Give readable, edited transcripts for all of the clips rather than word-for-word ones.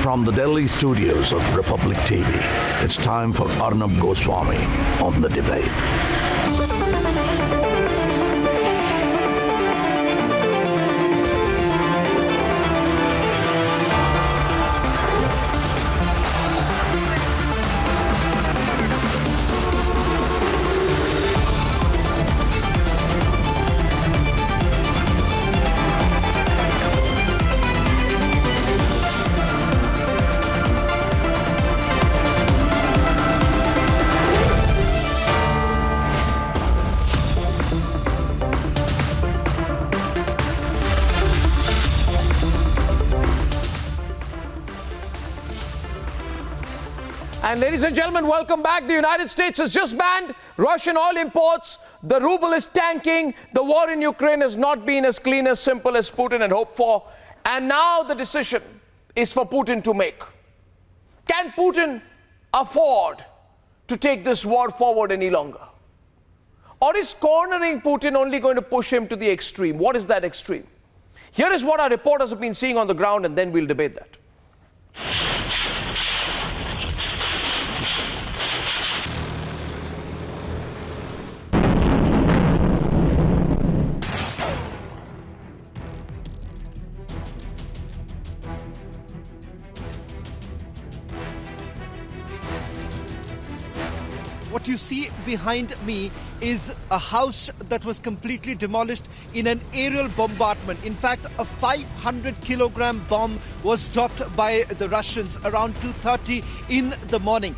From the Delhi studios of Republic TV, it's time for Arnab Goswami on The Debate. And ladies and gentlemen, welcome back. The United States has just banned Russian oil imports. The ruble is tanking. The war in Ukraine has not been as clean, as simple as Putin had hoped for. And now the decision is for Putin to make. Can Putin afford to take this war forward any longer? Or is cornering Putin only going to push him to the extreme? What is that extreme? Here is what our reporters have been seeing on the ground, and then we'll debate that. What you see behind me is a house that was completely demolished in an aerial bombardment. In fact, a 500-kilogram bomb was dropped by the Russians around 2:30 in the morning.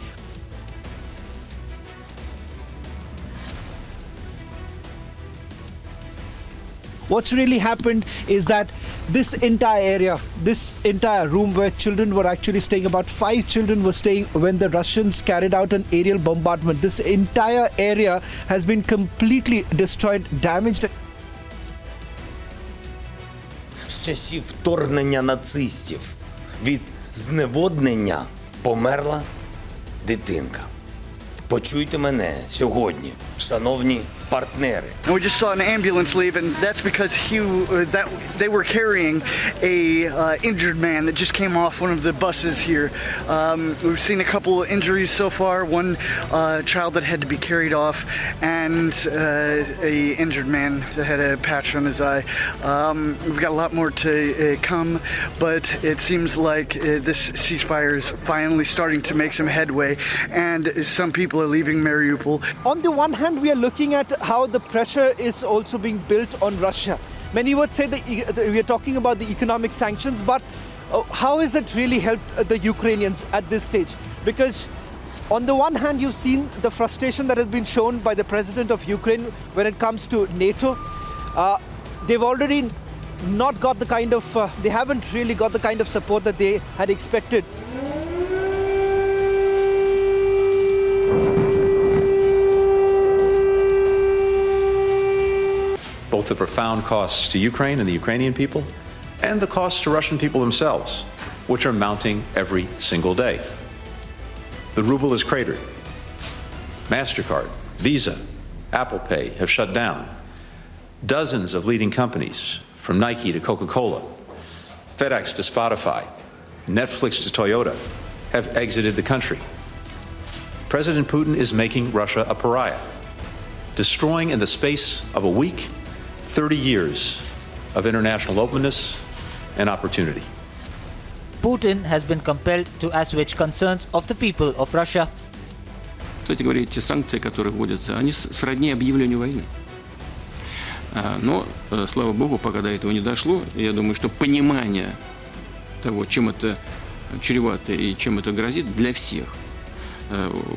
What's really happened is that this entire area, this entire room where children were actually staying, about 5 children were staying when the Russians carried out an aerial bombardment. This entire area has been completely destroyed, damaged. З часів вторгнення нацистів від зневоднення померла дитинка. Почуйте мене сьогодні, шановні партнери. And we just saw an ambulance leave, and that's because they were carrying a injured man that just came off one of the buses here. We've seen a couple of injuries so far. One child that had to be carried off, and a injured man that had a patch on his eye. We've got a lot more to come, but it seems like this ceasefire is finally starting to make some headway, and some people are leaving Mariupol. On the one hand, we are looking at how the pressure is also being built on Russia. Many would say that we are talking about the economic sanctions, but how has it really helped the Ukrainians at this stage? Because on the one hand, you've seen the frustration that has been shown by the president of Ukraine when it comes to NATO. They've already not got the kind of, they haven't really got the kind of support that they had expected. Both the profound costs to Ukraine and the Ukrainian people, and the costs to Russian people themselves, which are mounting every single day. The ruble is cratered. MasterCard, Visa, Apple Pay have shut down. Dozens of leading companies, from Nike to Coca-Cola, FedEx to Spotify, Netflix to Toyota, have exited the country. President Putin is making Russia a pariah, destroying in the space of a week 30 years of international openness and opportunity. Putin has been compelled to assuage concerns of the people of Russia. Кстати говоря, те санкции, которые вводятся, они сродни объявлению войны. Но, слава богу, пока до этого не дошло, я думаю, что понимание того, чем это чревато и чем это грозит для всех,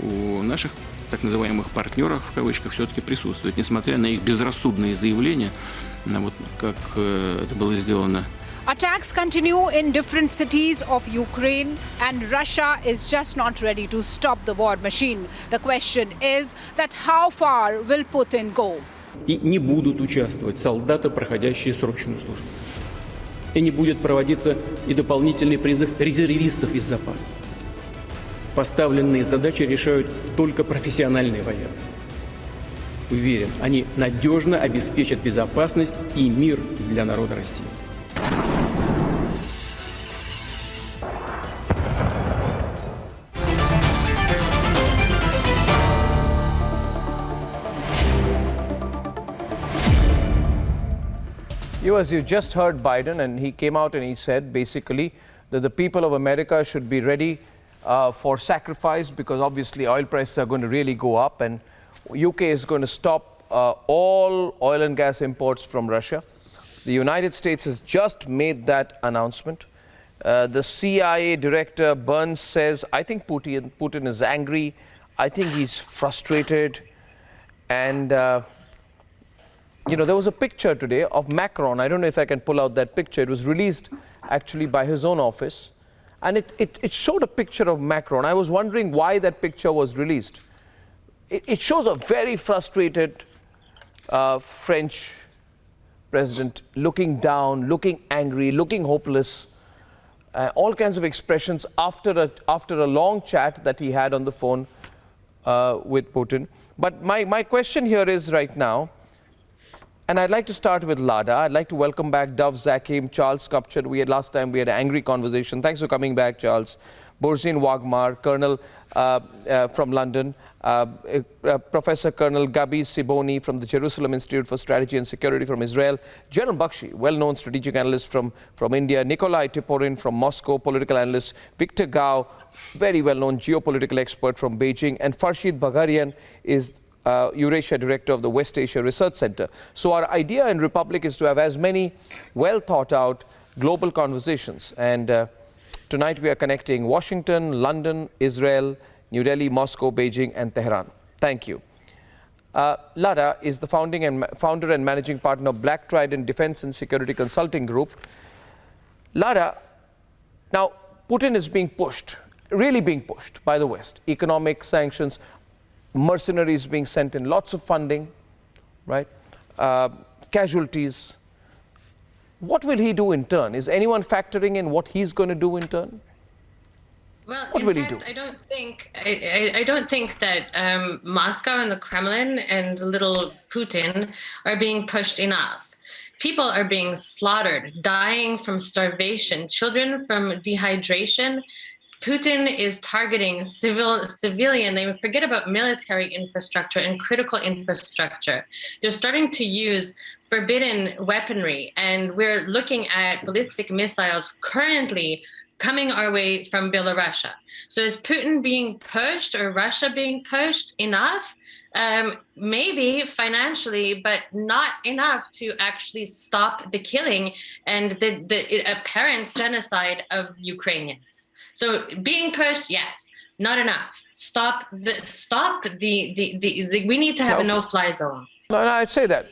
у наших так называемых партнеров, в кавычках, все-таки присутствует, несмотря на их безрассудные заявления, вот как это было сделано. Attacks continue in different cities of Ukraine, and Russia is just not ready to stop the war machine. The question is that how far will Putin go? И не будут участвовать солдаты, проходящие срочную службу. И не будет проводиться и дополнительный призыв резервистов из запаса. Поставленные задачи решают только профессиональные военные. Уверен, они надежно обеспечат безопасность и мир для народа России. Viewers, you just heard Biden, and he came out and he said basically that the people of America should be ready for sacrifice, because obviously oil prices are going to really go up, and UK is going to stop all oil and gas imports from Russia. The United States has just made that announcement. The CIA director Burns says, I think Putin is angry. I think he's frustrated. And, you know, there was a picture today of Macron. I don't know if I can pull out that picture. It was released actually by his own office. And it showed a picture of Macron. I was wondering why that picture was released. It shows a very frustrated French president looking down, looking angry, looking hopeless. All kinds of expressions after a long chat that he had on the phone with Putin. But my question here is right now, and I'd like to start with Lada. I'd like to welcome back Dov Zakim, Charles Kupchar. Last time we had an angry conversation. Thanks for coming back, Charles. Borzin Wagmar, Colonel from London, Professor Colonel Gabi Siboni from the Jerusalem Institute for Strategy and Security from Israel, Jaron Bakshi, well-known strategic analyst from India, Nikolai Tiporin from Moscow, political analyst, Victor Gao, very well-known geopolitical expert from Beijing, and Farshid Bagharian is Eurasia Director of the West Asia Research Center. So our idea in Republic is to have as many well-thought-out global conversations. And tonight we are connecting Washington, London, Israel, New Delhi, Moscow, Beijing, and Tehran. Thank you. Lada is the founder and managing partner of Black Trident Defense and Security Consulting Group. Lada, now Putin is being pushed, really being pushed by the West. Economic sanctions, mercenaries being sent in, lots of funding, right? Casualties. What will he do in turn? Is anyone factoring in what he's going to do in turn? Well, what will he do? I don't think that Moscow and the Kremlin and little Putin are being pushed enough. People are being slaughtered, dying from starvation, children from dehydration. Putin is targeting civilian. They forget about military infrastructure and critical infrastructure. They're starting to use forbidden weaponry, and we're looking at ballistic missiles currently coming our way from Belarus. So is Putin being pushed or Russia being pushed enough? Maybe financially, but not enough to actually stop the killing and the apparent genocide of Ukrainians. So being pushed, yes, not enough. We need to have a no-fly zone. No, I'd say that.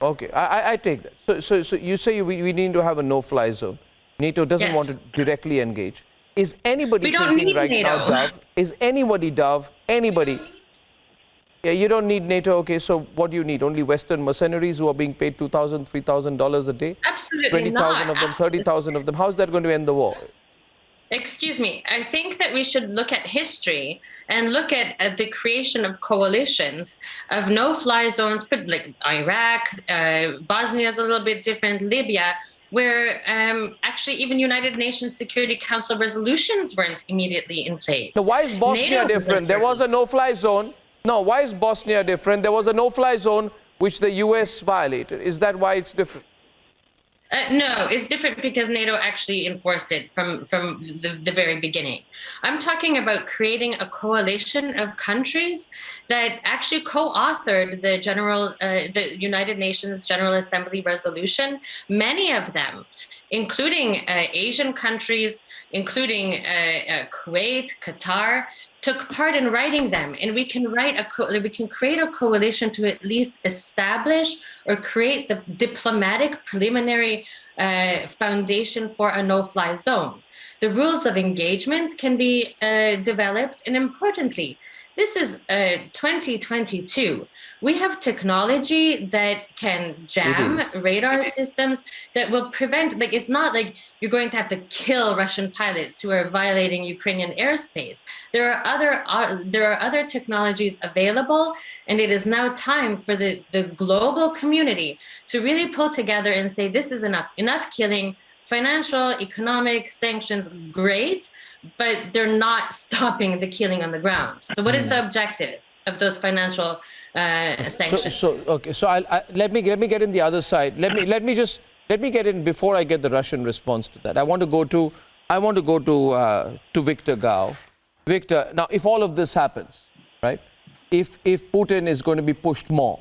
Okay, I take that. So you say we need to have a no-fly zone. NATO doesn't want to directly engage. Is anybody thinking right now, Dov? Is anybody, Dov? Anybody? Yeah, you don't need NATO. Okay, so what do you need? Only Western mercenaries who are being paid $2,000, $3,000 a day? Absolutely 20,000 of them, 30,000 of them. How's that going to end the war? Excuse me. I think that we should look at history and look at the creation of coalitions of no-fly zones, like Iraq, Bosnia is a little bit different, Libya, where actually even United Nations Security Council resolutions weren't immediately in place. So why is Bosnia different? There was a no-fly zone. No, why is Bosnia different? There was a no-fly zone which the US violated. Is that why it's different? No, it's different because NATO actually enforced it from the very beginning. I'm talking about creating a coalition of countries that actually co-authored the United Nations General Assembly resolution. Many of them, including Asian countries, including Kuwait, Qatar, took part in writing them, and we can create a coalition to at least establish or create the diplomatic preliminary foundation for a no-fly zone. The rules of engagement can be developed, and importantly, this is 2022. We have technology that can jam radar systems that will prevent, like, it's not like you're going to have to kill Russian pilots who are violating Ukrainian airspace. There are other technologies available, and it is now time for the global community to really pull together and say, this is enough. Enough killing, financial, economic sanctions, great, but they're not stopping the killing on the ground. So what is the objective? of those financial sanctions. So let me get in the other side. Let me get in before I get the Russian response to that. I want to go to Victor Gao. Victor, now if all of this happens, right? If Putin is going to be pushed more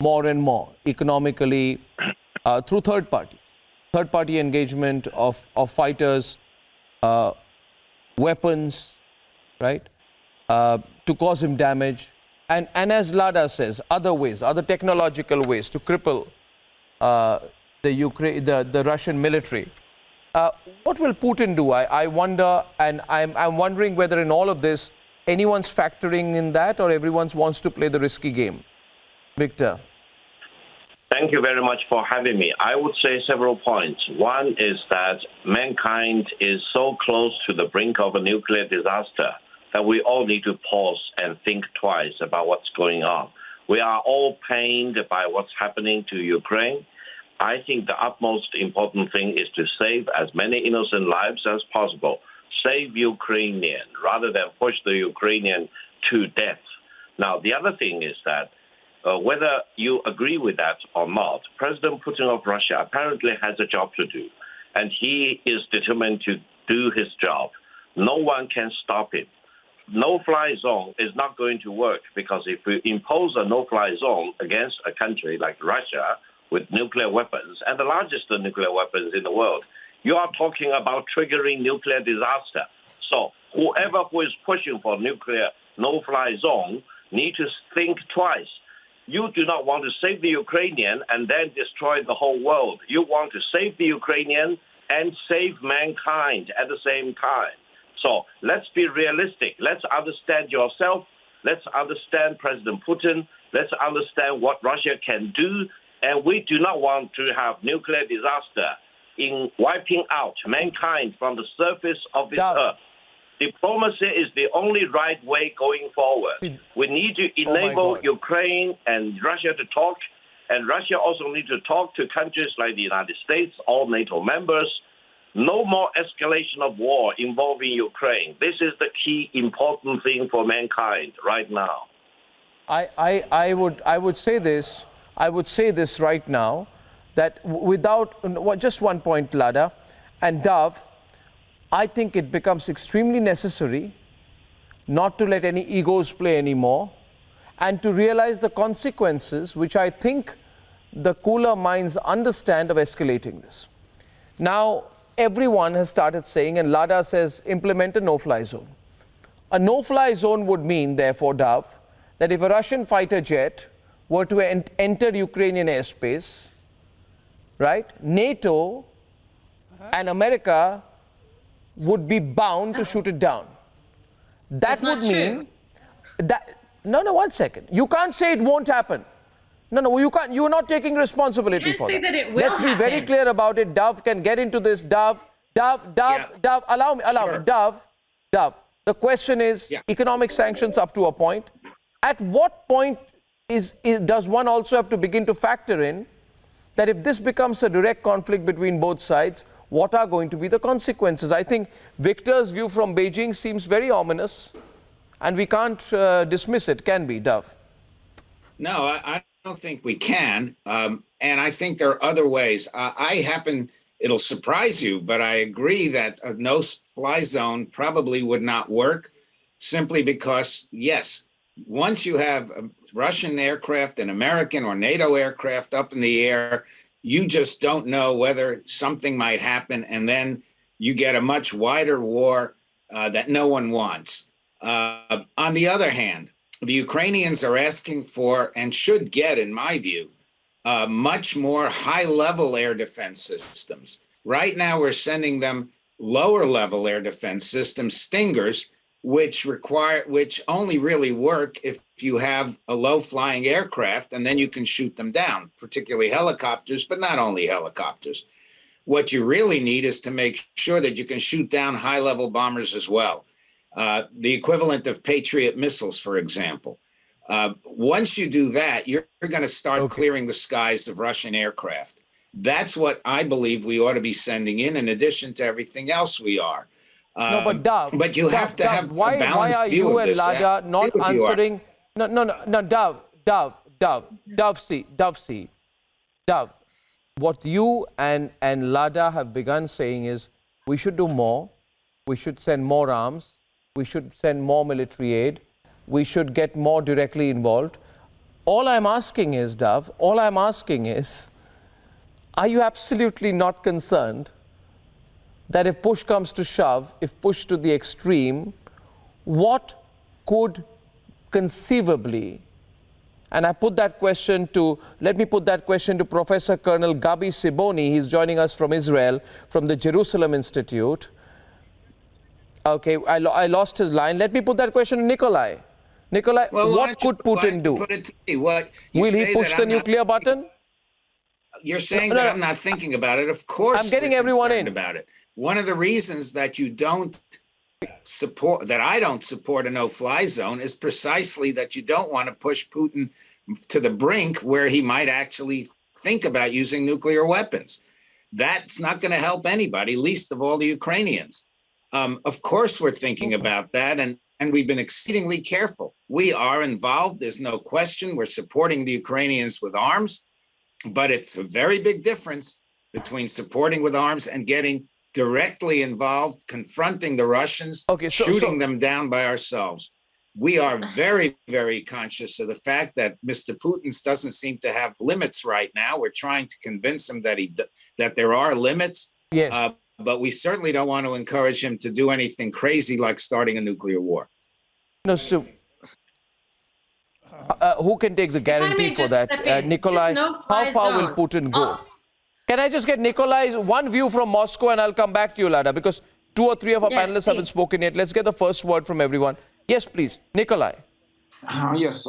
and more economically through third party engagement of fighters, weapons, right, to cause him damage, and as Lada says, other technological ways to cripple the Russian military. What will Putin do? I wonder, and I'm wondering whether in all of this anyone's factoring in that, or everyone wants to play the risky game. Victor. Thank you very much for having me. I would say several points. One is that mankind is so close to the brink of a nuclear disaster that we all need to pause and think twice about what's going on. We are all pained by what's happening to Ukraine. I think the utmost important thing is to save as many innocent lives as possible. Save Ukrainian rather than push the Ukrainian to death. Now, the other thing is that whether you agree with that or not, President Putin of Russia apparently has a job to do, and he is determined to do his job. No one can stop him. No-fly zone is not going to work, because if we impose a no-fly zone against a country like Russia with nuclear weapons, and the largest nuclear weapons in the world, you are talking about triggering nuclear disaster. So whoever who is pushing for nuclear no-fly zone need to think twice. You do not want to save the Ukrainian and then destroy the whole world. You want to save the Ukrainian and save mankind at the same time. So let's be realistic. Let's understand yourself. Let's understand President Putin. Let's understand what Russia can do. And we do not want to have nuclear disaster in wiping out mankind from the surface of this earth. Diplomacy is the only right way going forward. We need to enable Ukraine and Russia to talk, and Russia also needs to talk to countries like the United States, all NATO members. No more escalation of war involving Ukraine. This is the key important thing for mankind right now. I would say this. I would say this right now, that without just one point, Lada and Dove, I think it becomes extremely necessary not to let any egos play anymore, and to realize the consequences, which I think the cooler minds understand, of escalating this. Now, everyone has started saying, and Lada says, implement a no-fly zone. A no-fly zone would mean, therefore, Dove, that if a Russian fighter jet were to enter Ukrainian airspace, right, NATO and America would be bound to shoot it down. That would mean that, no, one second. You can't say it won't happen. No, you can't. You're not taking responsibility for that. Let's be very clear about it. Dove can get into this. Dove, allow me. Dove, the question is economic sanctions up to a point. At what point does one also have to begin to factor in that if this becomes a direct conflict between both sides, what are going to be the consequences? I think Victor's view from Beijing seems very ominous, and we can't dismiss it, can we, Dove? No, I don't think we can. And I think there are other ways. It'll surprise you, but I agree that a no-fly zone probably would not work, simply because, yes, once you have a Russian aircraft and American or NATO aircraft up in the air, you just don't know whether something might happen, and then you get a much wider war that no one wants. On the other hand, the Ukrainians are asking for, and should get, in my view, much more high-level air defense systems. Right now, we're sending them lower-level air defense systems, Stingers, which only really work if you have a low-flying aircraft, and then you can shoot them down, particularly helicopters, but not only helicopters. What you really need is to make sure that you can shoot down high-level bombers as well. The equivalent of Patriot missiles, for example. Once you do that, you're going to start clearing the skies of Russian aircraft. That's what I believe we ought to be sending in addition to everything else we are. No, but Dove, but you have to have a balanced why are view you of and this. Lada not answering? Dove. What you and Lada have begun saying is we should do more, we should send more arms, we should send more military aid, we should get more directly involved. All I'm asking is, Dove, are you absolutely not concerned that if push comes to shove, if pushed to the extreme, what could conceivably, and let me put that question to Professor Colonel Gabi Siboni. He's joining us from Israel, from the Jerusalem Institute. Okay, I lost his line. Let me put that question to Nikolai. Nikolai, what could Putin do? Will he push the nuclear button? You're saying that I'm not thinking about it. Of course, I'm getting everyone in about it. One of the reasons that you don't support, that I don't support a no-fly zone, is precisely that you don't want to push Putin to the brink where he might actually think about using nuclear weapons. That's not going to help anybody, least of all the Ukrainians. Of course, we're thinking about that, and we've been exceedingly careful. We are involved. There's no question. We're supporting the Ukrainians with arms, but it's a very big difference between supporting with arms and getting directly involved, confronting the Russians, shooting them down by ourselves. We are very, very conscious of the fact that Mr. Putin doesn't seem to have limits right now. We're trying to convince him that there are limits, but we certainly don't want to encourage him to do anything crazy like starting a nuclear war. No, so who can take the guarantee for that? Nikolai, how far will Putin go? Can I just get Nikolai's one view from Moscow, and I'll come back to you, Lada, because 2 or 3 of our panelists haven't spoken yet. Let's get the first word from everyone. Yes, please. Nikolai. Yes,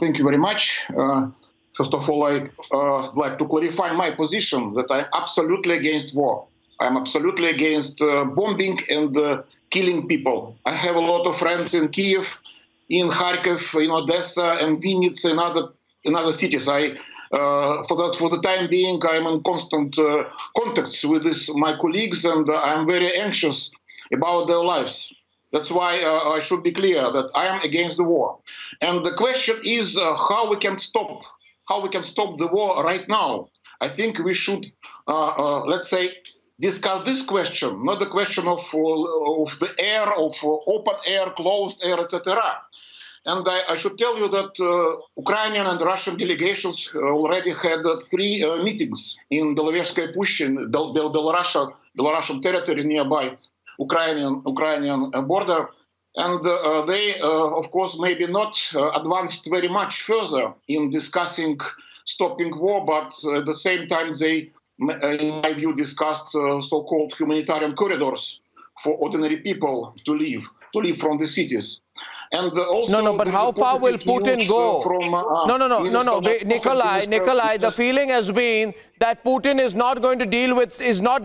thank you very much. First of all, I'd like to clarify my position that I'm absolutely against war. I'm absolutely against bombing and killing people. I have a lot of friends in Kiev, in Kharkiv, in Odessa, and Vinnytsia, in other cities. For the time being, I'm in constant contacts with my colleagues, and I'm very anxious about their lives. That's why I should be clear that I am against the war. And the question is how we can stop the war right now. I think we should, let's say, discuss this question, not the question of the air, of open air, closed air, etc. And I should tell you that Ukrainian and Russian delegations already had 3 meetings in Belovezhskaya Push, in Belarusian territory nearby Ukrainian border. And they, of course, maybe not advanced very much further in discussing stopping war, but at the same time they, in my view, discussed so-called humanitarian corridors for ordinary people to leave from the cities. And also but how far will Putin go? Nikolai, the feeling has been that Putin is not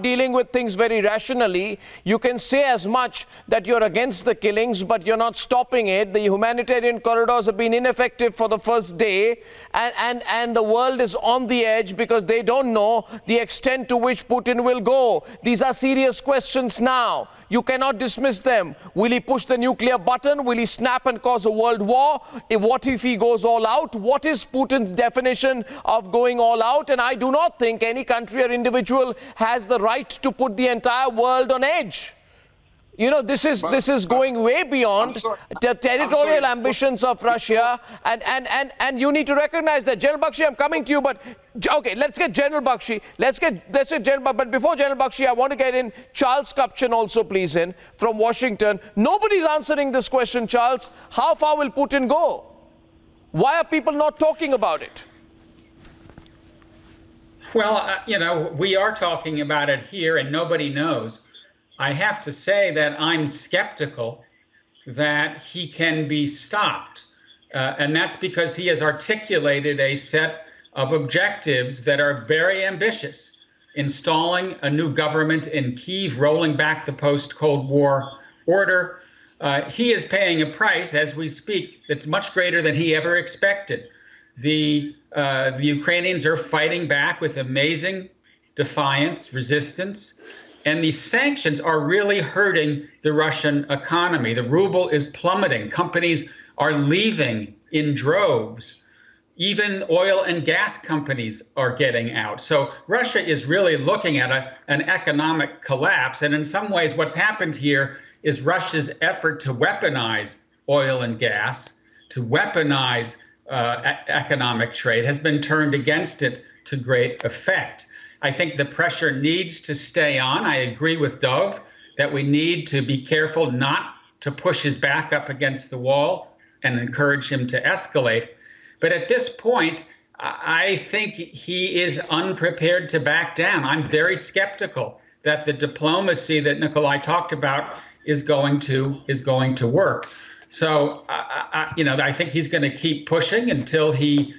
dealing with things very rationally. You can say as much that you're against the killings, but you're not stopping it. The humanitarian corridors have been ineffective for the first day, and the world is on the edge because they don't know the extent to which Putin will go. These are serious questions now. You cannot dismiss them. Will he push the nuclear button? Will he snap and cause a world war? What if he goes all out? What is Putin's definition of going all out? And I do not think any country or individual has the right to put the entire world on edge. You know, this is going way beyond the territorial ambitions of Russia, and you need to recognize that. General Bakshi, I'm coming to you, but okay, let's get General Bakshi. Let's get General, but before General Bakshi, I want to get in Charles Kupchan also, please, in from Washington. Nobody's answering this question, Charles. How far will Putin go? Why are people not talking about it? Well, you know, we are talking about it here, and nobody knows. I have to say that I'm skeptical that he can be stopped. And that's because he has articulated a set of objectives that are very ambitious. Installing a new government in Kyiv, rolling back the post-Cold War order. He is paying a price as we speak that's much greater than he ever expected. The Ukrainians are fighting back with amazing defiance, resistance. And these sanctions are really hurting the Russian economy. The ruble is plummeting. Companies are leaving in droves. Even oil and gas companies are getting out. So Russia is really looking at an economic collapse. And in some ways, what's happened here is Russia's effort to weaponize oil and gas, to weaponize economic trade, has been turned against it to great effect. I think the pressure needs to stay on. I agree with Dov that we need to be careful not to push his back up against the wall and encourage him to escalate. But at this point, I think he is unprepared to back down. I'm very skeptical that the diplomacy that Nikolai talked about is going to work. So, I think he's going to keep pushing until he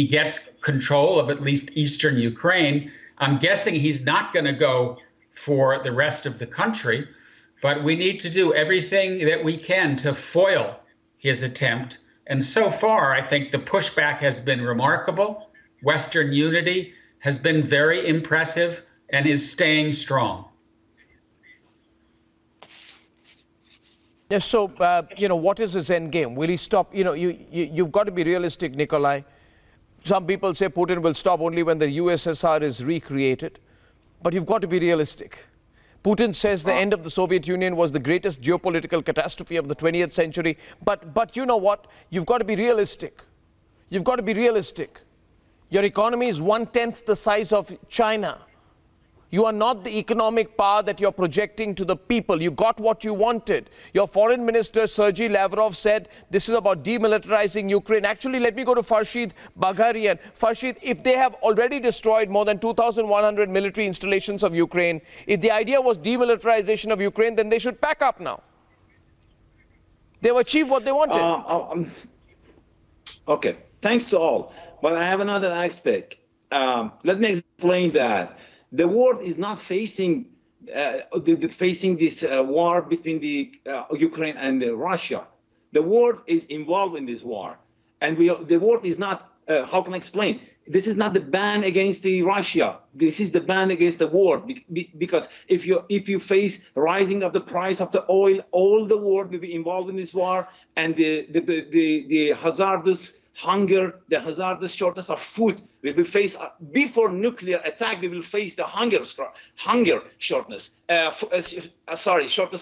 gets control of at least eastern Ukraine. I'm guessing he's not going to go for the rest of the country, but we need to do everything that we can to foil his attempt. And so far, I think the pushback has been remarkable. Western unity has been very impressive and is staying strong. Yeah, so, what is his end game? Will he stop? You've got to be realistic, Nikolai. Some people say Putin will stop only when the USSR is recreated. But you've got to be realistic. Putin says the end of the Soviet Union was the greatest geopolitical catastrophe of the 20th century. But you know what? You've got to be realistic. You've got to be realistic. Your economy is 1/10 the size of China. You are not the economic power that you're projecting to the people. You got what you wanted. Your foreign minister, Sergei Lavrov, said this is about demilitarizing Ukraine. Actually, let me go to Farshid Bagharian. Farshid, if they have already destroyed more than 2,100 military installations of Ukraine, if the idea was demilitarization of Ukraine, then they should pack up now. They've achieved what they wanted. Okay, thanks to all. But I have another aspect. Let me explain that. The world is not facing this war between the Ukraine and Russia. The world is involved in this war, and the world is not. How can I explain? This is not the ban against Russia. This is the ban against the war. Because if you face rising of the price of the oil, all the world will be involved in this war, and the hazardous hunger, the hazardous shortness of food we will face before nuclear attack. We will face the shortness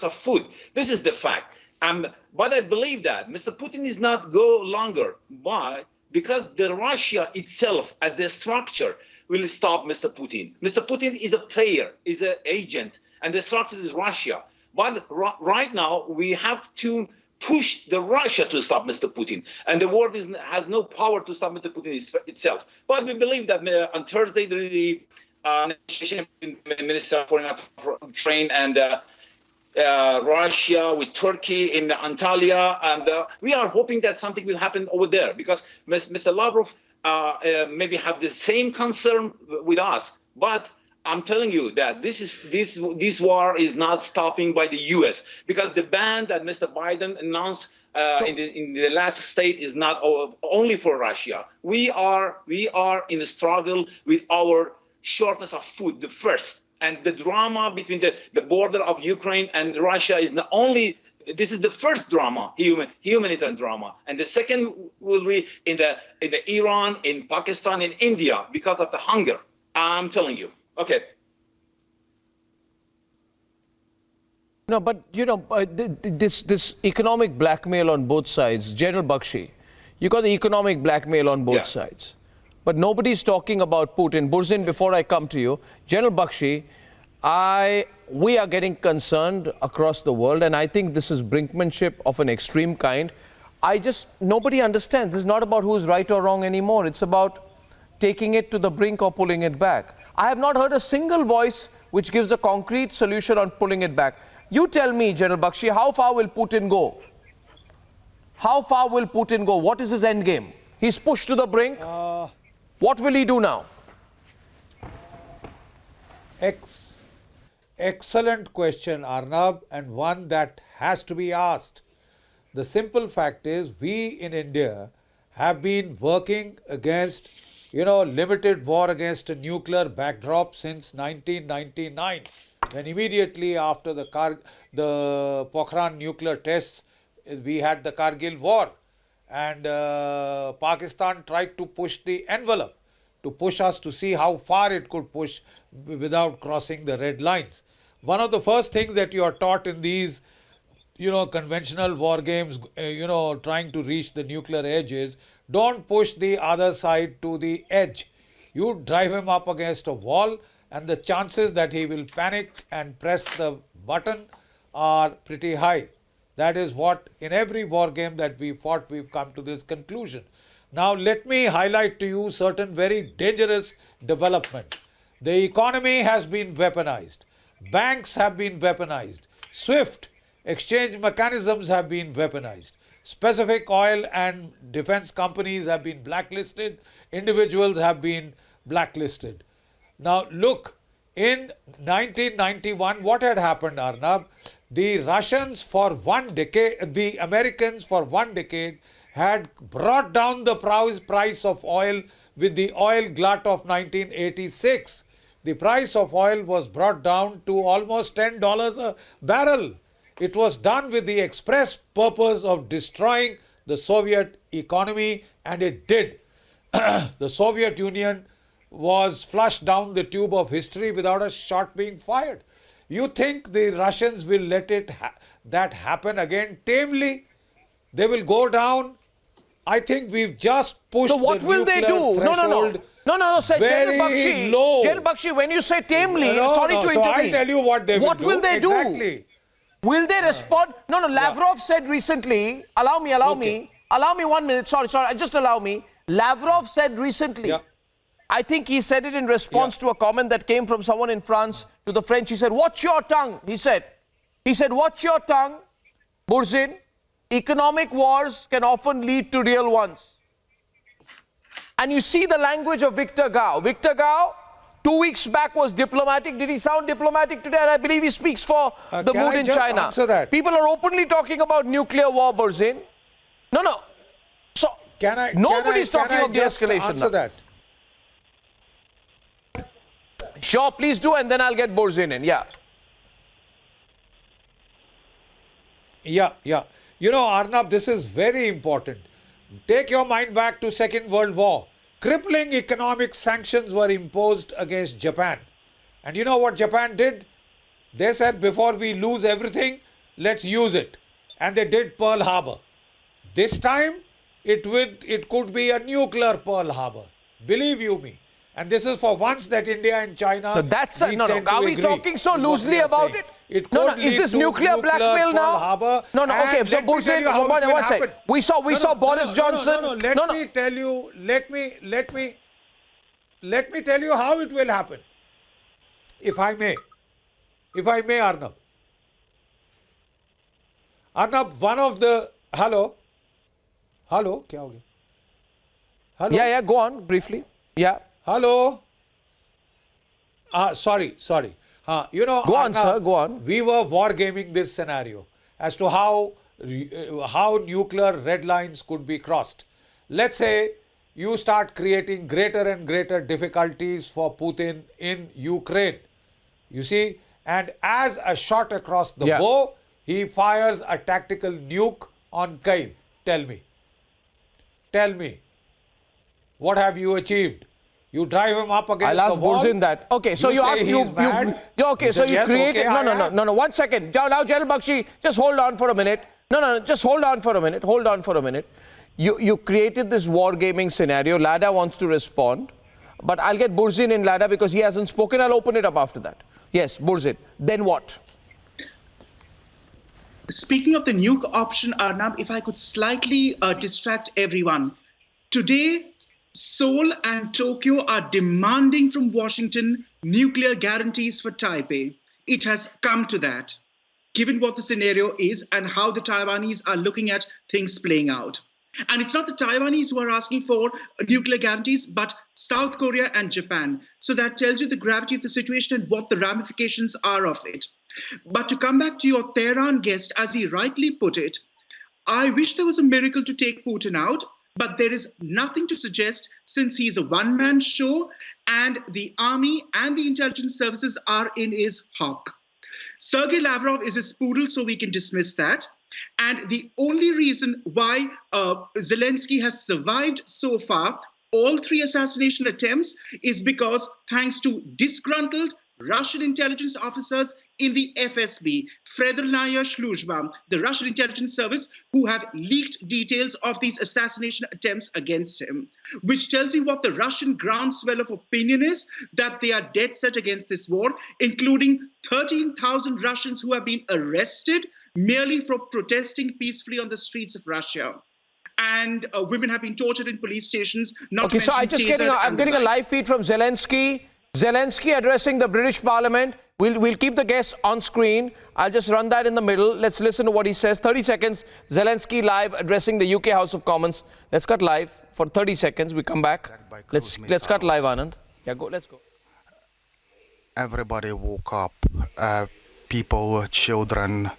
of food. This is the fact. But I believe that Mr. Putin is not go longer. Why? Because the Russia itself, as the structure, will stop Mr. Putin. Mr. Putin is a player, is an agent, and the structure is Russia. But right now we have to push the Russia to stop Mr. Putin, and the world has no power to stop Mr. Putin itself. But we believe that on Thursday there is the negotiation between the Minister of Foreign Affairs for Ukraine and Russia with Turkey in Antalya, and we are hoping that something will happen over there because Mr. Lavrov maybe have the same concern with us, but I'm telling you that this war is not stopping by the U.S. because the ban that Mr. Biden announced in the last state is not only for Russia. We are in a struggle with our shortness of food, the first, and the drama between the border of Ukraine and Russia is not only. This is the first drama, humanitarian drama, and the second will be in the Iran, in Pakistan, in India because of the hunger. I'm telling you. Okay. No, but this economic blackmail on both sides, General Bakshi, you got the economic blackmail on both sides, but nobody's talking about Putin. Burzin, before I come to you, General Bakshi, we are getting concerned across the world, and I think this is brinkmanship of an extreme kind. Nobody understands. This is not about who's right or wrong anymore. It's about taking it to the brink or pulling it back. I have not heard a single voice which gives a concrete solution on pulling it back. You tell me, General Bakshi, how far will Putin go? How far will Putin go? What is his end game? He's pushed to the brink. What will he do now? Excellent question, Arnab, and one that has to be asked. The simple fact is, we in India have been working against limited war against a nuclear backdrop since 1999, when immediately after the Pokhran nuclear tests, we had the Kargil war. and Pakistan tried to push the envelope, to push us to see how far it could push without crossing the red lines. One of the first things that you are taught in these, conventional war games, trying to reach the nuclear edge is, don't push the other side to the edge. You drive him up against a wall, and the chances that he will panic and press the button are pretty high. That is what, in every war game that we fought, we've come to this conclusion. Now, let me highlight to you certain very dangerous developments. The economy has been weaponized. Banks have been weaponized. SWIFT exchange mechanisms have been weaponized. Specific oil and defense companies have been blacklisted. Individuals have been blacklisted. Now, look, in 1991, what had happened, Arnab? The Russians for 1 decade, the Americans for 1 decade had brought down the price of oil with the oil glut of 1986. The price of oil was brought down to almost $10 a barrel. It was done with the express purpose of destroying the Soviet economy, and it did. The Soviet Union was flushed down the tube of history without a shot being fired. You think the Russians will let that happen again tamely? They will go down. I think we've just pushed so what the will they do? No, sir. General Bakshi, when you say tamely, sorry to intervene. So I'll tell you what they will do. What will they do? Will they respond? No, Lavrov said recently, allow me 1 minute, sorry, just allow me. Lavrov said recently, I think he said it in response to a comment that came from someone in France to the French. He said, watch your tongue, he said, watch your tongue, Burzin. Economic wars can often lead to real ones. And you see the language of Victor Gao. Victor Gao, 2 weeks back, was diplomatic. Did he sound diplomatic today? And I believe he speaks for the mood in China. Answer that? People are openly talking about nuclear war, Burzin. No. So, nobody's talking of the escalation answer now. That? Sure, please do, and then I'll get Burzin in. Yeah. Arnab, this is very important. Take your mind back to Second World War. Crippling economic sanctions were imposed against Japan. And you know what Japan did? They said, before we lose everything, let's use it. And they did Pearl Harbor. This time, it could be a nuclear Pearl Harbor. Believe you me. And this is for once that India and China... Are we talking so loosely about it? Is this nuclear blackmail now? Okay, so Burzin, one second. We saw Boris Johnson... Let me tell you how it will happen. If I may, Arnab. Arnab, one of the... Hello? Kya ho gaya? Hello? Yeah, go on, briefly. Yeah. Hello? Sorry. Go on, sir, go on. We were wargaming this scenario as to how nuclear red lines could be crossed. Let's say you start creating greater and greater difficulties for Putin in Ukraine. You see? And as a shot across the bow, he fires a tactical nuke on Kyiv. Tell me. What have you achieved? You drive him up against the wall. I'll ask Burzin that. Okay, so you created... No, 1 second. Now, General Bakshi, just hold on for a minute. Just hold on for a minute. You created this wargaming scenario. Lada wants to respond. But I'll get Burzin in, Lada, because he hasn't spoken. I'll open it up after that. Yes, Burzin. Then what? Speaking of the nuke option, Arnab, if I could slightly distract everyone. Today, Seoul and Tokyo are demanding from Washington nuclear guarantees for Taipei. It has come to that, given what the scenario is and how the Taiwanese are looking at things playing out. And it's not the Taiwanese who are asking for nuclear guarantees, but South Korea and Japan. So that tells you the gravity of the situation and what the ramifications are of it. But to come back to your Tehran guest, as he rightly put it, I wish there was a miracle to take Putin out. But there is nothing to suggest, since he's a one-man show and the army and the intelligence services are in his hock. Sergei Lavrov is his poodle, so we can dismiss that. And the only reason why Zelensky has survived so far, all three assassination attempts, is because thanks to disgruntled Russian intelligence officers in the FSB, Federalnaya Sluzhba, the Russian intelligence service, who have leaked details of these assassination attempts against him, which tells you what the Russian groundswell of opinion is, that they are dead set against this war, including 13,000 Russians who have been arrested merely for protesting peacefully on the streets of Russia. And women have been tortured in police stations. Not Okay, to so mention I'm getting a live feed from Zelensky. Zelensky addressing the British Parliament. We'll keep the guests on screen. I'll just run that in the middle. Let's listen to what he says. 30 seconds. Zelensky live addressing the UK House of Commons. Let's cut live for 30 seconds. We come back. Let's cut live, Anand. Yeah, go. Let's go. Everybody woke up. People, children,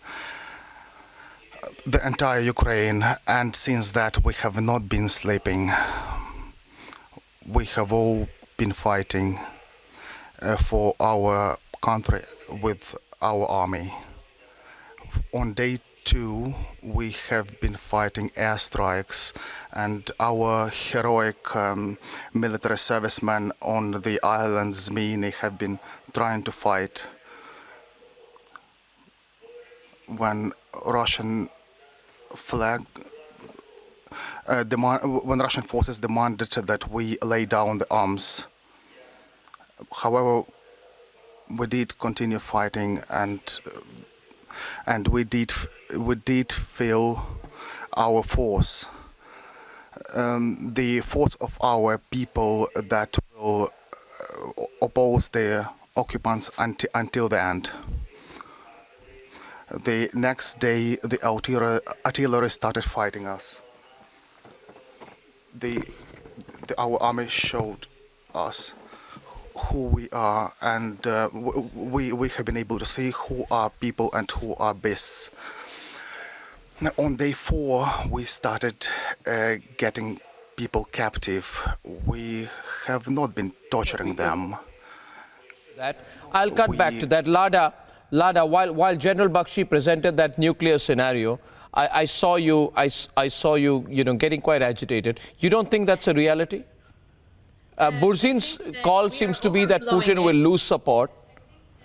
the entire Ukraine, and since that we have not been sleeping. We have all been fighting for our country with our army. On day 2, we have been fighting airstrikes, and our heroic military servicemen on the island Zmyny have been trying to fight when Russian Russian forces demanded that we lay down the arms. However, we did continue fighting, and we did feel our force, the force of our people that will oppose the occupants until the end. The next day, the artillery started fighting us. Our army showed us who we are, and we have been able to see who are people and who are beasts. On day 4, we started getting people captive. We have not been torturing them. I'll cut back to that. Lada, while General Bakshi presented that nuclear scenario, I saw you getting quite agitated. You don't think that's a reality? Burzin's call seems to be that Putin will lose support.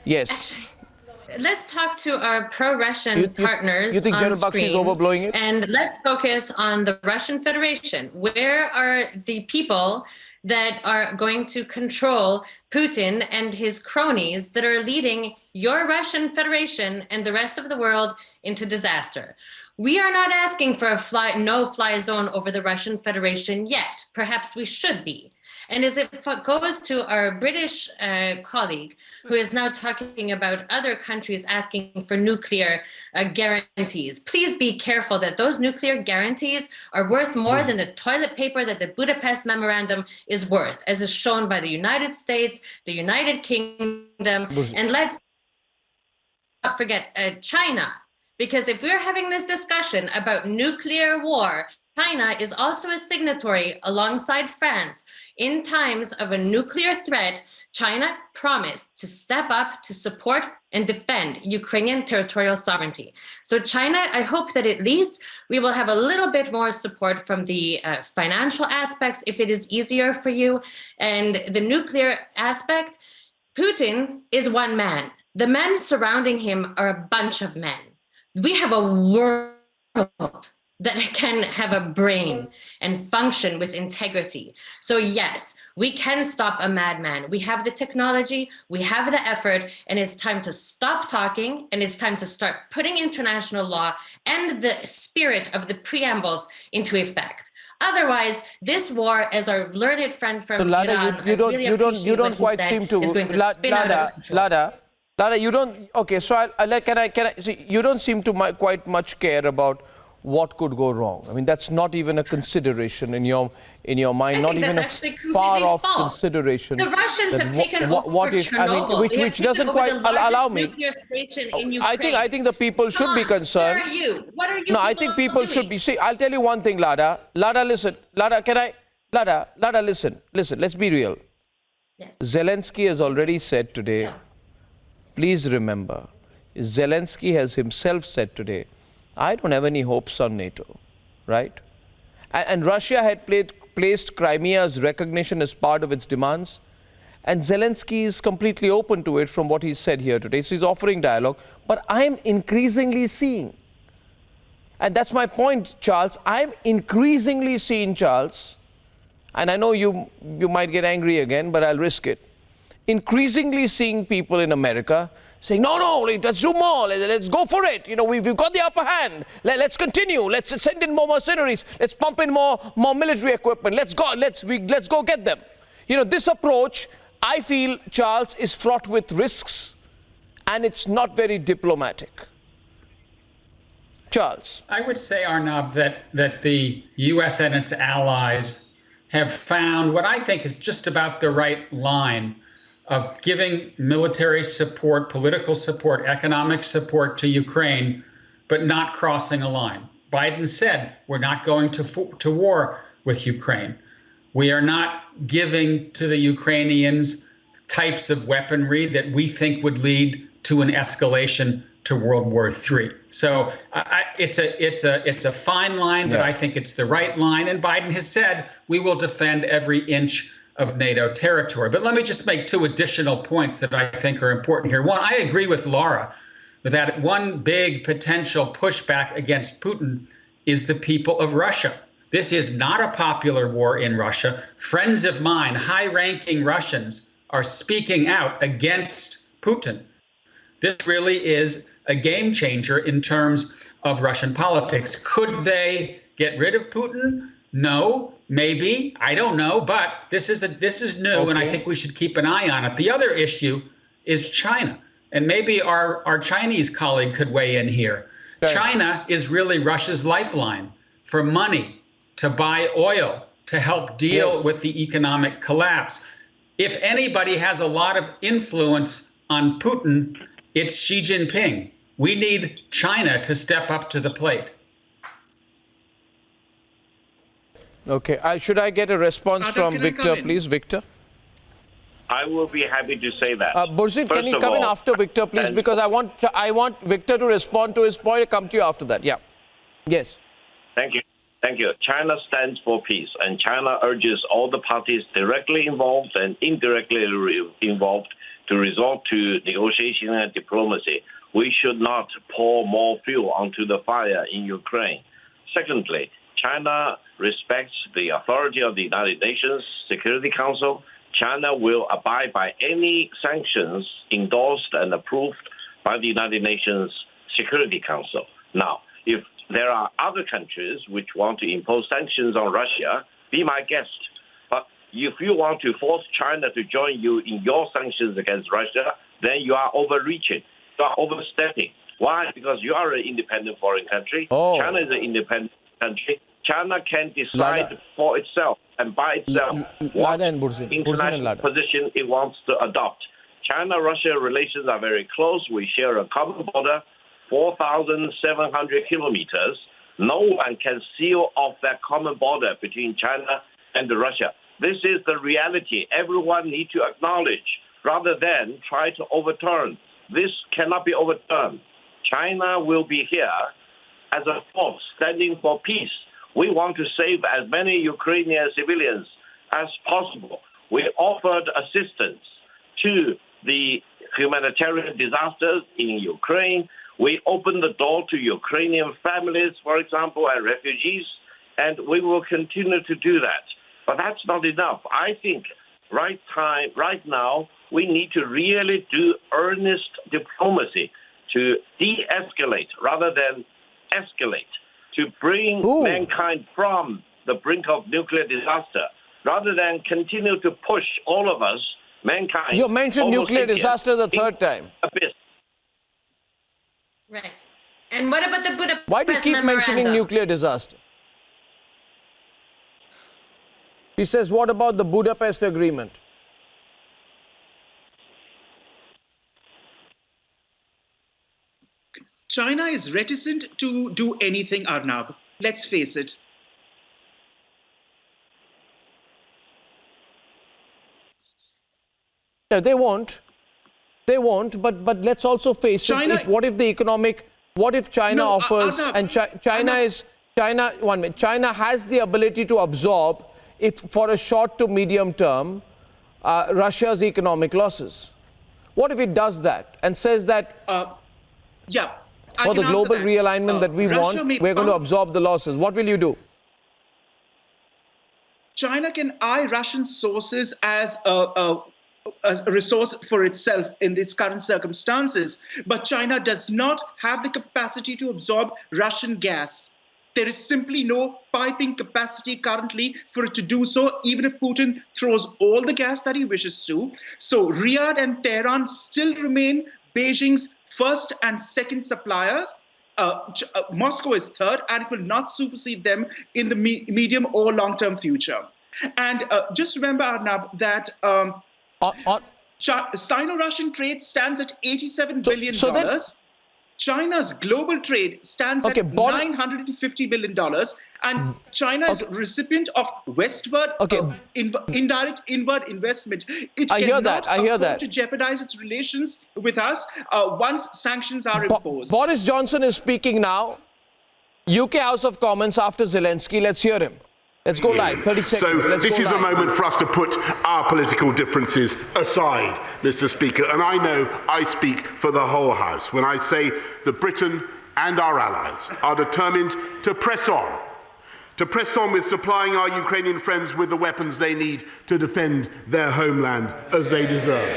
Yes. Actually, let's talk to our pro-Russian partners. You think on General Bakshi is overblowing it? And let's focus on the Russian Federation. Where are the people that are going to control Putin and his cronies that are leading your Russian Federation and the rest of the world into disaster? We are not asking for a no-fly zone over the Russian Federation yet. Perhaps we should be. And as it goes to our British colleague, who is now talking about other countries asking for nuclear guarantees, please be careful that those nuclear guarantees are worth more than the toilet paper that the Budapest Memorandum is worth, as is shown by the United States, the United Kingdom, and let's not forget China. Because if we're having this discussion about nuclear war, China is also a signatory alongside France. In times of a nuclear threat, China promised to step up to support and defend Ukrainian territorial sovereignty. So China, I hope that at least we will have a little bit more support from the financial aspects, if it is easier for you. And the nuclear aspect, Putin is one man. The men surrounding him are a bunch of men. We have a world that can have a brain and function with integrity. So yes, we can stop a madman. We have the technology, we have the effort, and it's time to stop talking, and it's time to start putting international law and the spirit of the preambles into effect. Otherwise, this war, as our learned friend from Iran, you don't quite seem to. Is going to spin out of control. Lada, you don't. Okay, so can I see? You don't seem to quite much care about what could go wrong. I mean, that's not even a consideration in your mind, not even a far off consideration. The Russians have taken over Chernobyl. Which doesn't quite allow me. Nuclear station in Ukraine. I think the people should be concerned. Where are you? What are you? No, I think people should be. See, I'll tell you one thing, Lada. Lada, listen. Lada, listen. Listen, let's be real. Yes. Zelensky has already said today, please remember, Zelensky has himself said today, I don't have any hopes on NATO, right? And Russia had placed Crimea's recognition as part of its demands. And Zelensky is completely open to it from what he said here today. So he's offering dialogue. But I'm increasingly seeing, and that's my point, Charles, I'm increasingly seeing, Charles, and I know you might get angry again, but I'll risk it, increasingly seeing people in America saying, no, let's do more, let's go for it. You know, we've got the upper hand. Let's continue. Let's send in more mercenaries. Let's pump in more military equipment. Let's go get them. You know, this approach, I feel, Charles, is fraught with risks, and it's not very diplomatic. Charles. I would say, Arnab, that the U.S. and its allies have found what I think is just about the right line of giving military support, political support, economic support to Ukraine, but not crossing a line. Biden said, we're not going to war with Ukraine. We are not giving to the Ukrainians types of weaponry that we think would lead to an escalation to World War III. So it's a fine line, but I think it's the right line. And Biden has said we will defend every inch of NATO territory. But let me just make two additional points that I think are important here. One, I agree with Laura that one big potential pushback against Putin is the people of Russia. This is not a popular war in Russia. Friends of mine, high-ranking Russians, are speaking out against Putin. This really is a game changer in terms of Russian politics. Could they get rid of Putin? No, maybe, I don't know, but this is new, and I think we should keep an eye on it. The other issue is China, and maybe our Chinese colleague could weigh in here. Okay. China is really Russia's lifeline for money, to buy oil, to help deal with the economic collapse. If anybody has a lot of influence on Putin, it's Xi Jinping. We need China to step up to the plate. Okay, should I get a response from Victor, please? Victor? I will be happy to say that. Burzin, can you come in after Victor, please? Because I want Victor to respond to his point. I'll come to you after that. Yeah. Yes. Thank you. Thank you. China stands for peace, and China urges all the parties directly involved and indirectly involved to resort to negotiation and diplomacy. We should not pour more fuel onto the fire in Ukraine. Secondly, China respects the authority of the United Nations Security Council. China will abide by any sanctions endorsed and approved by the United Nations Security Council. Now, if there are other countries which want to impose sanctions on Russia, be my guest. But if you want to force China to join you in your sanctions against Russia, then you are overreaching. You are overstepping. Why? Because you are an independent foreign country. China is an independent country. China can decide for itself and by itself what international position it wants to adopt. China-Russia relations are very close. We share a common border, 4,700 kilometers. No one can seal off that common border between China and Russia. This is the reality everyone needs to acknowledge rather than try to overturn. This cannot be overturned. China will be here as a force standing for peace. We want to save as many Ukrainian civilians as possible. We offered assistance to the humanitarian disasters in Ukraine. We opened the door to Ukrainian families, for example, and refugees, and we will continue to do that. But that's not enough. I think right now, we need to really do earnest diplomacy to de-escalate rather than escalate, to bring mankind from the brink of nuclear disaster, rather than continue to push all of us, mankind. You mentioned nuclear disaster the third time. Abyss. Right. And what about the Budapest Why do you keep mentioning nuclear disaster? He says, what about the Budapest Agreement? China is reticent to do anything, Arnab. Let's face it. Yeah, they won't. They won't, but let's also face it. What if the economic What if China offers, and China has the ability to absorb, if for a short to medium term, Russia's economic losses? What if it does that and says that for the global realignment that we want, we're going to absorb the losses? What will you do? China can eye Russian sources as a resource for itself in its current circumstances, but China does not have the capacity to absorb Russian gas. There is simply no piping capacity currently for it to do so, even if Putin throws all the gas that he wishes to. So Riyadh and Tehran still remain Beijing's first and second suppliers. Moscow is third, and it will not supersede them in the medium or long-term future. And just remember, Arnab, that Sino-Russian trade stands at $87 billion. China's global trade stands at $950 billion, and China is a recipient of westward indirect inward investment. It cannot afford to jeopardize its relations with us once sanctions are imposed. Boris Johnson is speaking now. UK House of Commons after Zelensky. Let's hear him. Let's go live, 30 seconds. So this is a moment for us to put our political differences aside, Mr. Speaker, and I know I speak for the whole House when I say that Britain and our allies are determined to press on with supplying our Ukrainian friends with the weapons they need to defend their homeland as they deserve.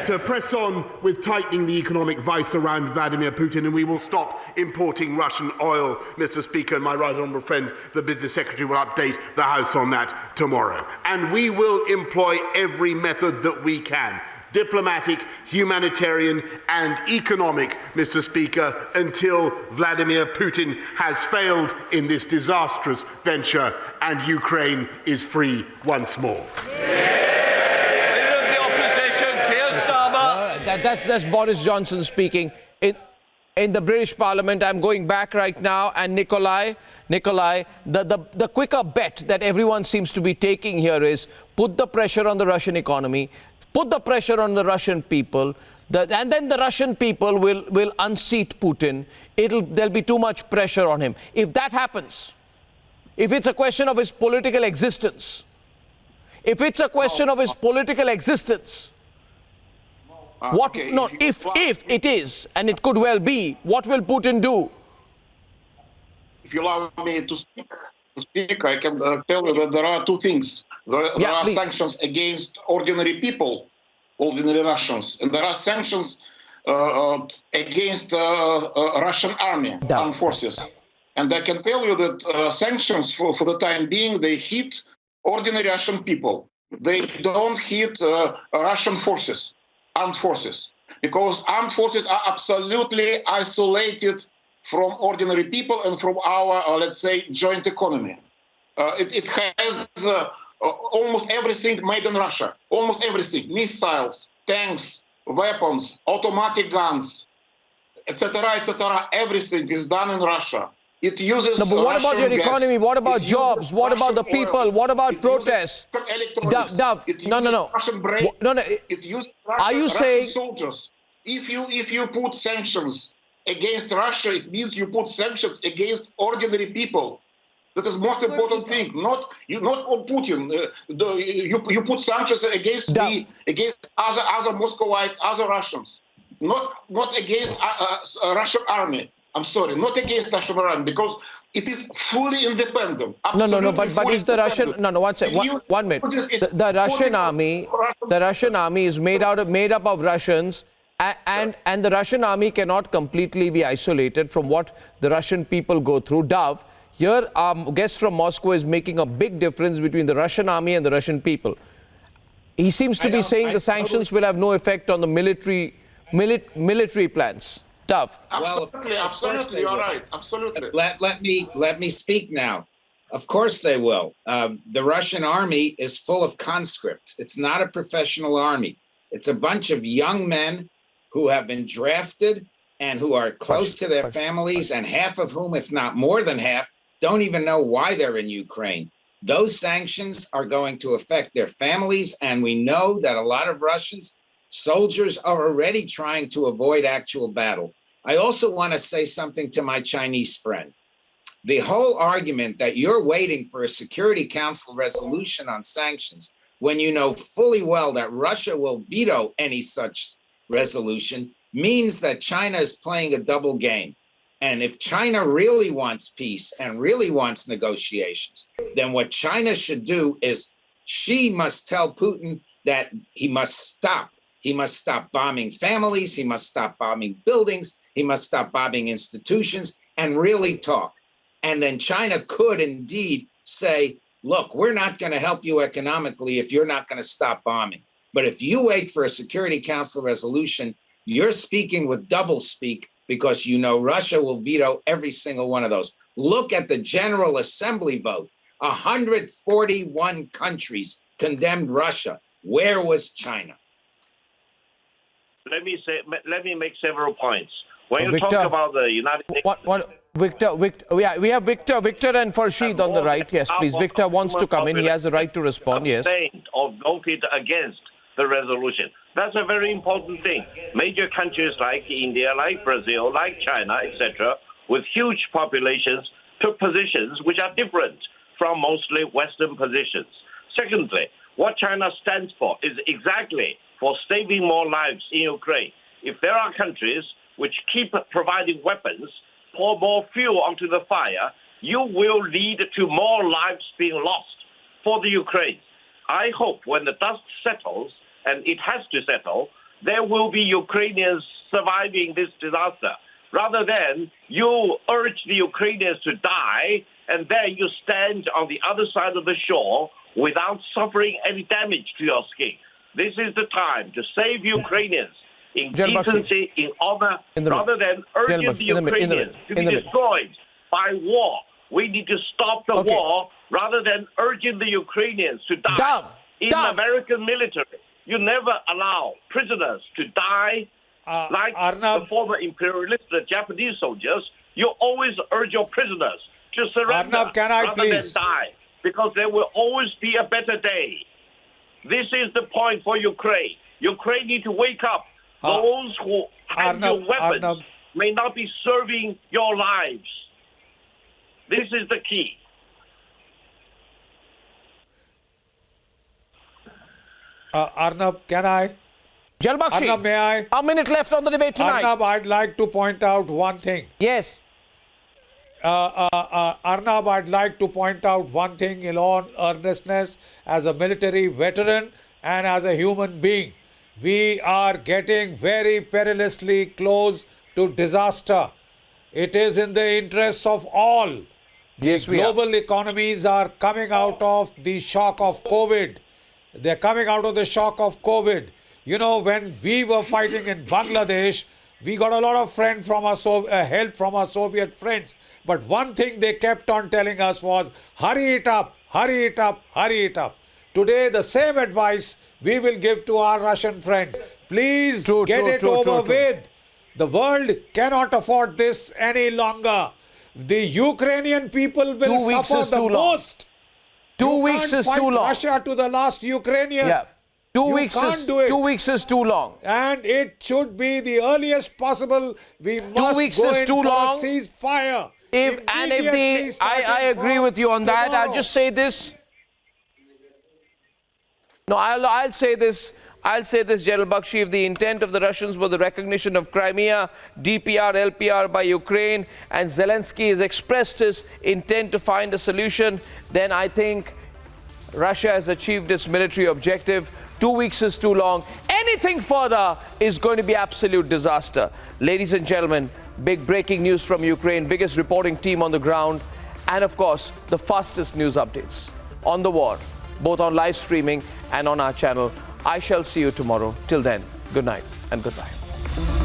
To press on with tightening the economic vice around Vladimir Putin, and we will stop importing Russian oil, Mr. Speaker, and my right honourable friend, the Business Secretary, will update the House on that tomorrow. And we will employ every method that we can, diplomatic, humanitarian and economic, Mr. Speaker, until Vladimir Putin has failed in this disastrous venture and Ukraine is free once more. That's Boris Johnson speaking. In the British Parliament, I'm going back right now, and Nikolai, the quicker bet that everyone seems to be taking here is put the pressure on the Russian economy, put the pressure on the Russian people, and then the Russian people will unseat Putin. There'll be too much pressure on him. If that happens, if it's a question of his political existence, if if it is, and it could well be, what will Putin do? If you allow me to speak, I can tell you that there are two things. There are sanctions against ordinary people, ordinary Russians, and there are sanctions against Russian armed forces. And I can tell you that sanctions, for the time being, they hit ordinary Russian people. They don't hit Russian forces. Armed forces, because armed forces are absolutely isolated from ordinary people and from our, let's say, joint economy. It has almost everything made in Russia, almost everything, missiles, tanks, weapons, automatic guns, etc., everything is done in Russia. It uses but what about your economy? What about jobs? What about the people? What about protests? Dove, no. It uses Russian soldiers. If you put sanctions against Russia, it means you put sanctions against ordinary people. That is most important thing. Not on Putin. You put sanctions against against other Muscovites, other Russians. Not against Russian army. I'm sorry, not against Russian army, because it is fully independent. No, but is the Russian, one second, one minute. The Russian army is made up of Russians, and the Russian army cannot completely be isolated from what the Russian people go through. Dove, here our guest from Moscow is making a big difference between the Russian army and the Russian people. He seems to be saying the sanctions will have no effect on the military plans. Dove. Absolutely, you're right. Absolutely. Let me speak now. Of course they will. The Russian army is full of conscripts. It's not a professional army. It's a bunch of young men who have been drafted and who are close to their families, and half of whom, if not more than half, don't even know why they're in Ukraine. Those sanctions are going to affect their families, and we know that a lot of Russians soldiers are already trying to avoid actual battle. I also want to say something to my Chinese friend. The whole argument that you're waiting for a Security Council resolution on sanctions when you know fully well that Russia will veto any such resolution means that China is playing a double game. And if China really wants peace and really wants negotiations, then what China should do is she must tell Putin that he must stop. He must stop bombing families. He must stop bombing buildings. He must stop bombing institutions and really talk. And then China could indeed say, look, we're not going to help you economically if you're not going to stop bombing. But if you wait for a Security Council resolution, you're speaking with double speak because you know Russia will veto every single one of those. Look at the General Assembly vote. 141 countries condemned Russia. Where was China? Let me make several points. When you talk about the United States... Victor, we have Victor and Farshid on the right. Yes, please. Victor wants to come in. He has the right to respond. Yes. Or voted against the resolution. That's a very important thing. Major countries like India, like Brazil, like China, etc., with huge populations, took positions which are different from mostly Western positions. Secondly, what China stands for is exactly for saving more lives in Ukraine. If there are countries which keep providing weapons, pour more fuel onto the fire, you will lead to more lives being lost for the Ukraine. I hope when the dust settles, and it has to settle, there will be Ukrainians surviving this disaster, rather than you urge the Ukrainians to die, and then you stand on the other side of the shore without suffering any damage to your skin. This is the time to save Ukrainians in decency, in honor, rather than urging the Ukrainians to be destroyed by war. We need to stop the war rather than urging the Ukrainians to die. In the American military, you never allow prisoners to die like the former imperialist, the Japanese soldiers. You always urge your prisoners to surrender rather than die, because there will always be a better day. This is the point for Ukraine. Ukraine need to wake up. Those who have your weapons may not be serving your lives. This is the key. Arnab, can I? Jalbakshi, Arnab, may I? A minute left on the debate tonight. Arnab, I'd like to point out one thing. Yes. Arnab, I'd like to point out one thing in all earnestness as a military veteran and as a human being. We are getting very perilously close to disaster. It is in the interests of all. Yes, global economies are coming out of the shock of COVID. They're coming out of the shock of COVID. You know, when we were fighting in Bangladesh, we got a lot of help from our Soviet friends. But one thing they kept on telling us was, hurry it up, hurry it up, hurry it up. Today, the same advice we will give to our Russian friends. Please get it over with. The world cannot afford this any longer. The Ukrainian people will suffer the most. 2 weeks is too long. Russia to the last Ukrainian. Yeah. 2 weeks is 2 weeks is too long. And it should be the earliest possible. We must 2 weeks go is in too for long. a ceasefire. I agree with you on that. I'll just say this. No, I'll say this. I'll say this, General Bakshi, if the intent of the Russians was the recognition of Crimea, DPR, LPR by Ukraine, and Zelensky has expressed his intent to find a solution, then I think Russia has achieved its military objective. 2 weeks is too long. Anything further is going to be absolute disaster. Ladies and gentlemen, big breaking news from Ukraine, biggest reporting team on the ground, and of course, the fastest news updates on the war, both on live streaming and on our channel. I shall see you tomorrow. Till then, good night and goodbye.